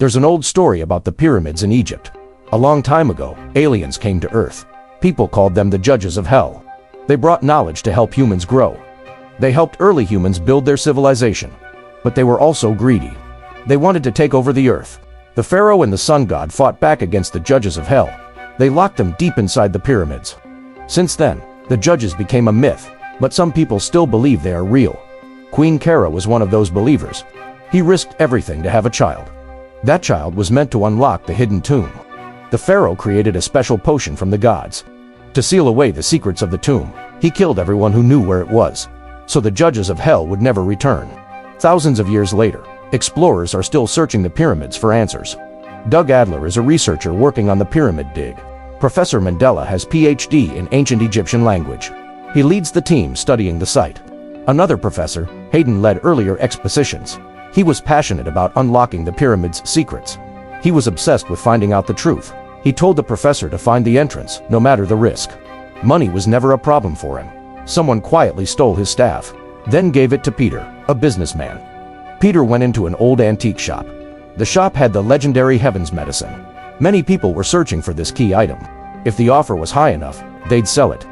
There's an old story about the pyramids in Egypt. A long time ago, aliens came to Earth. People called them the judges of hell. They brought knowledge to help humans grow. They helped early humans build their civilization. But they were also greedy. They wanted to take over the Earth. The pharaoh and the sun god fought back against the judges of hell. They locked them deep inside the pyramids. Since then, the judges became a myth, but some people still believe they are real. Queen Kara was one of those believers. He risked everything to have a child. That child was meant to unlock the hidden tomb. The pharaoh created a special potion from the gods. To seal away the secrets of the tomb, he killed everyone who knew where it was, so the judges of hell would never return. Thousands of years later, explorers are still searching the pyramids for answers. Doug Adler is a researcher working on the pyramid dig. Professor Mandela has PhD in ancient Egyptian language. He leads the team studying the site. Another professor, Hayden, led earlier expeditions. He was passionate about unlocking the pyramid's secrets. He was obsessed with finding out the truth. He told the professor to find the entrance, no matter the risk. Money was never a problem for him. Someone quietly stole his staff, then gave it to Peter, a businessman. Peter went into an old antique shop. The shop had the legendary Heaven's Medicine. Many people were searching for this key item. If the offer was high enough, they'd sell it.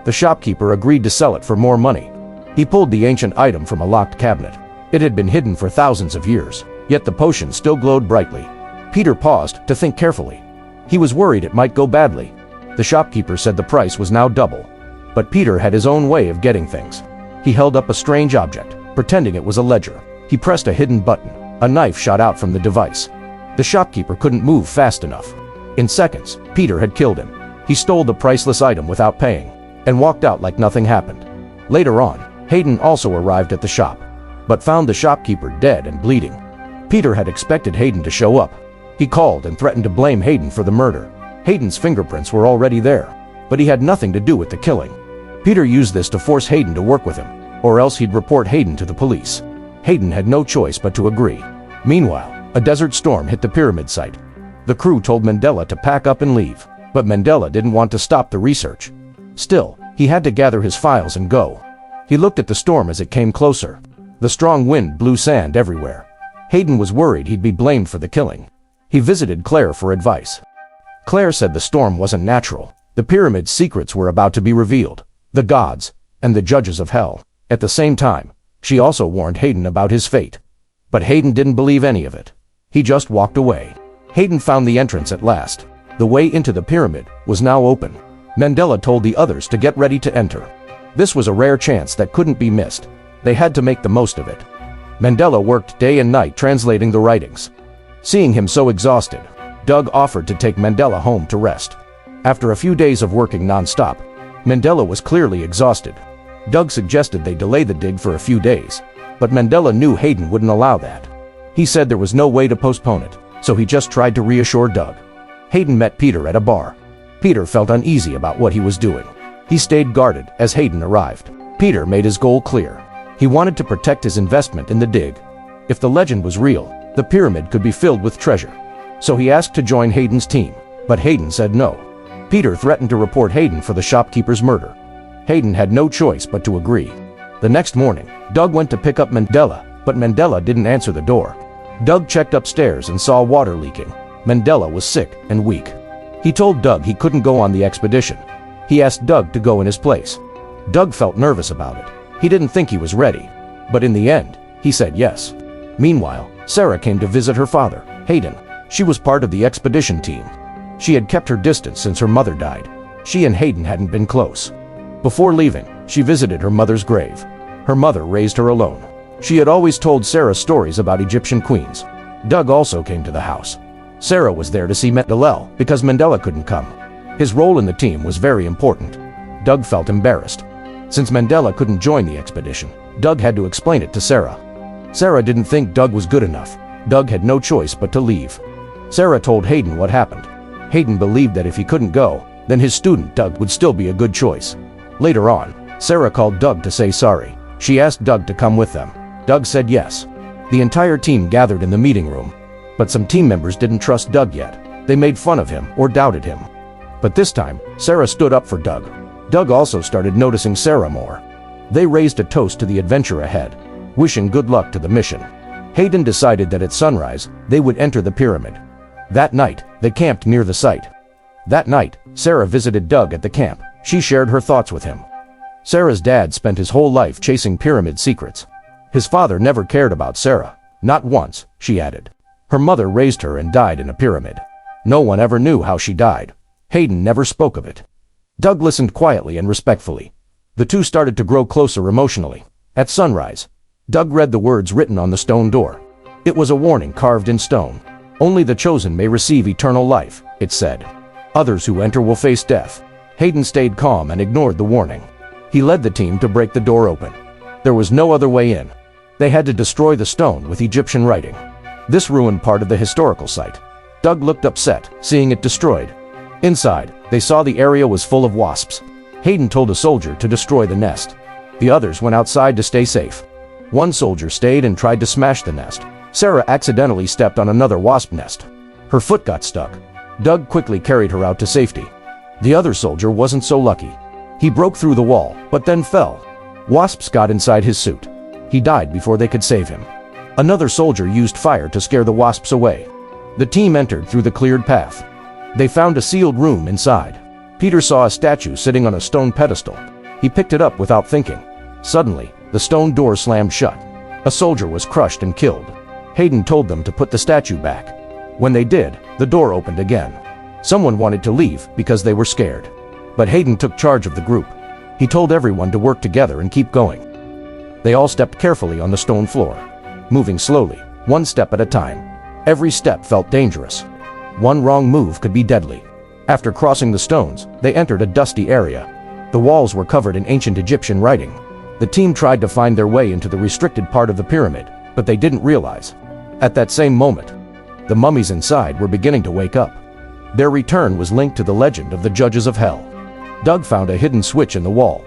The shopkeeper agreed to sell it for more money. He pulled the ancient item from a locked cabinet. It had been hidden for thousands of years, yet the potion still glowed brightly. Peter paused to think carefully. He was worried it might go badly. The shopkeeper said the price was now double. But Peter had his own way of getting things. He held up a strange object, pretending it was a ledger. He pressed a hidden button. A knife shot out from the device. The shopkeeper couldn't move fast enough. In seconds, Peter had killed him. He stole the priceless item without paying, and walked out like nothing happened. Later on, Hayden also arrived at the shop, but found the shopkeeper dead and bleeding. Peter had expected Hayden to show up. He called and threatened to blame Hayden for the murder. Hayden's fingerprints were already there, but he had nothing to do with the killing. Peter used this to force Hayden to work with him, or else he'd report Hayden to the police. Hayden had no choice but to agree. Meanwhile, a desert storm hit the pyramid site. The crew told Mandela to pack up and leave, but Mandela didn't want to stop the research. Still, he had to gather his files and go. He looked at the storm as it came closer. The strong wind blew sand everywhere. Hayden was worried he'd be blamed for the killing. He visited Claire for advice. Claire said the storm wasn't natural. The pyramid's secrets were about to be revealed. The gods, and the judges of hell. At the same time, she also warned Hayden about his fate. But Hayden didn't believe any of it. He just walked away. Hayden found the entrance at last. The way into the pyramid was now open. Mandela told the others to get ready to enter. This was a rare chance that couldn't be missed. They had to make the most of it. Mandela worked day and night translating the writings. Seeing him so exhausted, Doug offered to take Mandela home to rest. After a few days of working non-stop, Mandela was clearly exhausted. Doug suggested they delay the dig for a few days, but Mandela knew Hayden wouldn't allow that. He said there was no way to postpone it, so he just tried to reassure Doug. Hayden met Peter at a bar. Peter felt uneasy about what he was doing. He stayed guarded as Hayden arrived. Peter made his goal clear. He wanted to protect his investment in the dig. If the legend was real, the pyramid could be filled with treasure. So he asked to join Hayden's team, but Hayden said no. Peter threatened to report Hayden for the shopkeeper's murder. Hayden had no choice but to agree. The next morning, Doug went to pick up Mandela, but Mandela didn't answer the door. Doug checked upstairs and saw water leaking. Mandela was sick and weak. He told Doug he couldn't go on the expedition. He asked Doug to go in his place. Doug felt nervous about it. He didn't think he was ready. But in the end, he said yes. Meanwhile, Sarah came to visit her father, Hayden. She was part of the expedition team. She had kept her distance since her mother died. She and Hayden hadn't been close. Before leaving, she visited her mother's grave. Her mother raised her alone. She had always told Sarah stories about Egyptian queens. Doug also came to the house. Sarah was there to see Mandela because Mandela couldn't come. His role in the team was very important. Doug felt embarrassed. Since Mandela couldn't join the expedition, Doug had to explain it to Sarah. Sarah didn't think Doug was good enough. Doug had no choice but to leave. Sarah told Hayden what happened. Hayden believed that if he couldn't go, then his student Doug would still be a good choice. Later on, Sarah called Doug to say sorry. She asked Doug to come with them. Doug said yes. The entire team gathered in the meeting room. But some team members didn't trust Doug yet. They made fun of him or doubted him. But this time, Sarah stood up for Doug. Doug also started noticing Sarah more. They raised a toast to the adventure ahead, wishing good luck to the mission. Hayden decided that at sunrise, they would enter the pyramid. That night, they camped near the site. That night, Sarah visited Doug at the camp. She shared her thoughts with him. Sarah's dad spent his whole life chasing pyramid secrets. His father never cared about Sarah. Not once, she added. Her mother raised her and died in a pyramid. No one ever knew how she died. Hayden never spoke of it. Doug listened quietly and respectfully. The two started to grow closer emotionally. At sunrise, Doug read the words written on the stone door. It was a warning carved in stone. Only the chosen may receive eternal life, it said. Others who enter will face death. Hayden stayed calm and ignored the warning. He led the team to break the door open. There was no other way in. They had to destroy the stone with Egyptian writing. This ruined part of the historical site. Doug looked upset, seeing it destroyed. Inside, they saw the area was full of wasps. Hayden told a soldier to destroy the nest. The others went outside to stay safe. One soldier stayed and tried to smash the nest. Sarah accidentally stepped on another wasp nest. Her foot got stuck. Doug quickly carried her out to safety. The other soldier wasn't so lucky. He broke through the wall, but then fell. Wasps got inside his suit. He died before they could save him. Another soldier used fire to scare the wasps away. The team entered through the cleared path. They found a sealed room inside. Peter saw a statue sitting on a stone pedestal. He picked it up without thinking. Suddenly, the stone door slammed shut. A soldier was crushed and killed. Hayden told them to put the statue back. When they did, the door opened again. Someone wanted to leave because they were scared. But Hayden took charge of the group. He told everyone to work together and keep going. They all stepped carefully on the stone floor, moving slowly, one step at a time. Every step felt dangerous. One wrong move could be deadly. After crossing the stones, they entered a dusty area. The walls were covered in ancient Egyptian writing. The team tried to find their way into the restricted part of the pyramid, but they didn't realize. At that same moment, the mummies inside were beginning to wake up. Their return was linked to the legend of the judges of hell. Doug found a hidden switch in the wall.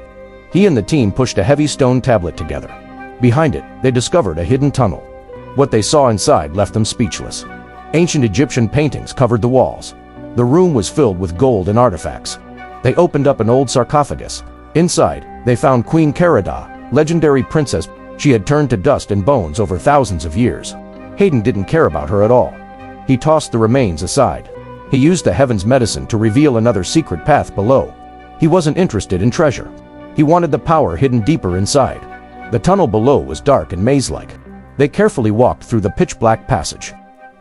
He and the team pushed a heavy stone tablet together. Behind it, they discovered a hidden tunnel. What they saw inside left them speechless. Ancient Egyptian paintings covered the walls. The room was filled with gold and artifacts. They opened up an old sarcophagus. Inside, they found Queen Karada, legendary princess. She had turned to dust and bones over thousands of years. Hayden didn't care about her at all. He tossed the remains aside. He used the heaven's medicine to reveal another secret path below. He wasn't interested in treasure. He wanted the power hidden deeper inside. The tunnel below was dark and maze-like. They carefully walked through the pitch-black passage.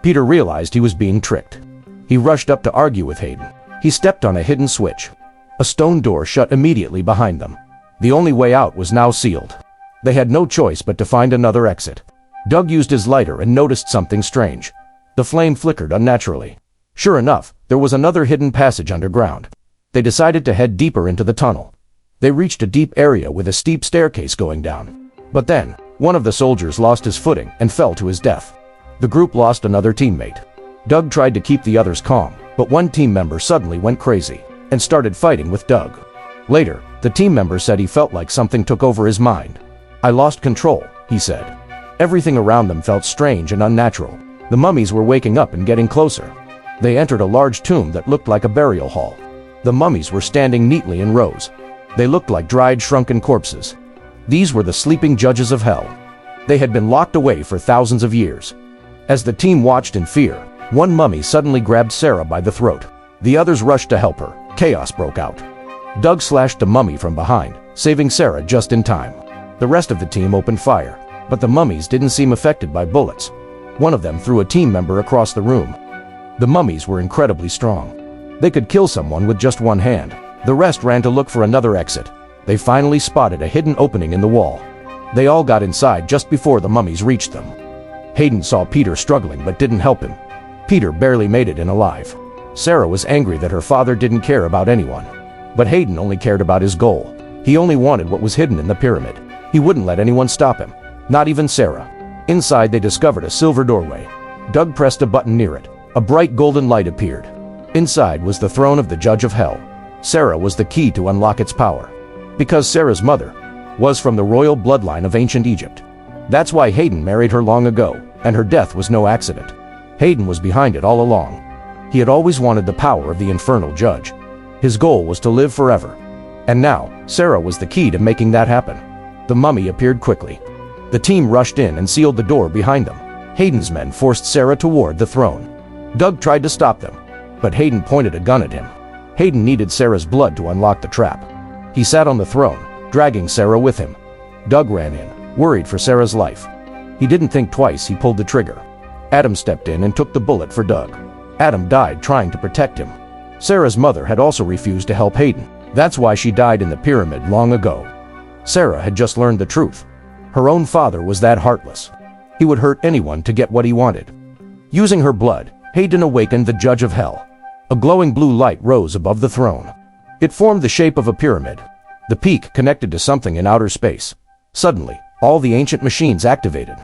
Peter realized he was being tricked. He rushed up to argue with Hayden. He stepped on a hidden switch. A stone door shut immediately behind them. The only way out was now sealed. They had no choice but to find another exit. Doug used his lighter and noticed something strange. The flame flickered unnaturally. Sure enough, there was another hidden passage underground. They decided to head deeper into the tunnel. They reached a deep area with a steep staircase going down. But then, one of the soldiers lost his footing and fell to his death. The group lost another teammate. Doug tried to keep the others calm, but one team member suddenly went crazy and started fighting with Doug. Later, the team member said he felt like something took over his mind. "I lost control," he said. Everything around them felt strange and unnatural. The mummies were waking up and getting closer. They entered a large tomb that looked like a burial hall. The mummies were standing neatly in rows. They looked like dried, shrunken corpses. These were the sleeping judges of hell. They had been locked away for thousands of years. As the team watched in fear, one mummy suddenly grabbed Sarah by the throat. The others rushed to help her. Chaos broke out. Doug slashed the mummy from behind, saving Sarah just in time. The rest of the team opened fire, but the mummies didn't seem affected by bullets. One of them threw a team member across the room. The mummies were incredibly strong. They could kill someone with just one hand. The rest ran to look for another exit. They finally spotted a hidden opening in the wall. They all got inside just before the mummies reached them. Hayden saw Peter struggling but didn't help him. Peter barely made it in alive. Sarah was angry that her father didn't care about anyone. But Hayden only cared about his goal. He only wanted what was hidden in the pyramid. He wouldn't let anyone stop him, not even Sarah. Inside, they discovered a silver doorway. Doug pressed a button near it. A bright golden light appeared. Inside was the throne of the Judge of Hell. Sarah was the key to unlock its power. Because Sarah's mother was from the royal bloodline of ancient Egypt. That's why Hayden married her long ago, and her death was no accident. Hayden was behind it all along. He had always wanted the power of the infernal judge. His goal was to live forever. And now, Sarah was the key to making that happen. The mummy appeared quickly. The team rushed in and sealed the door behind them. Hayden's men forced Sarah toward the throne. Doug tried to stop them, but Hayden pointed a gun at him. Hayden needed Sarah's blood to unlock the trap. He sat on the throne, dragging Sarah with him. Doug ran in, worried for Sarah's life. He didn't think twice, he pulled the trigger. Adam stepped in and took the bullet for Doug. Adam died trying to protect him. Sarah's mother had also refused to help Hayden. That's why she died in the pyramid long ago. Sarah had just learned the truth. Her own father was that heartless. He would hurt anyone to get what he wanted. Using her blood, Hayden awakened the Judge of Hell. A glowing blue light rose above the throne. It formed the shape of a pyramid. The peak connected to something in outer space. Suddenly, all the ancient machines activated.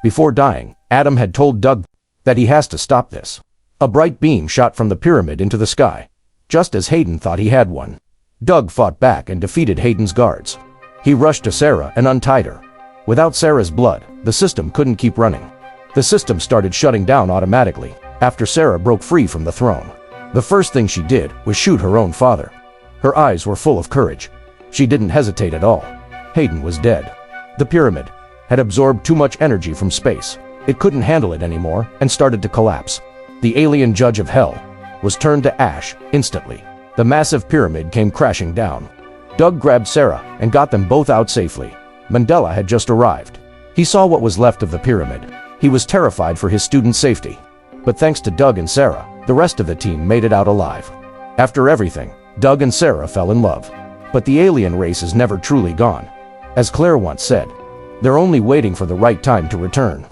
Before dying, Adam had told Doug that he has to stop this. A bright beam shot from the pyramid into the sky, just as Hayden thought he had one. Doug fought back and defeated Hayden's guards. He rushed to Sarah and untied her. Without Sarah's blood, the system couldn't keep running. The system started shutting down automatically after Sarah broke free from the throne. The first thing she did was shoot her own father. Her eyes were full of courage. She didn't hesitate at all. Hayden was dead. The pyramid had absorbed too much energy from space. It couldn't handle it anymore and started to collapse. The alien Judge of Hell was turned to ash instantly. The massive pyramid came crashing down. Doug grabbed Sarah and got them both out safely. Mandela had just arrived. He saw what was left of the pyramid. He was terrified for his students' safety. But thanks to Doug and Sarah, the rest of the team made it out alive. After everything, Doug and Sarah fell in love. But the alien race is never truly gone. As Claire once said, they're only waiting for the right time to return.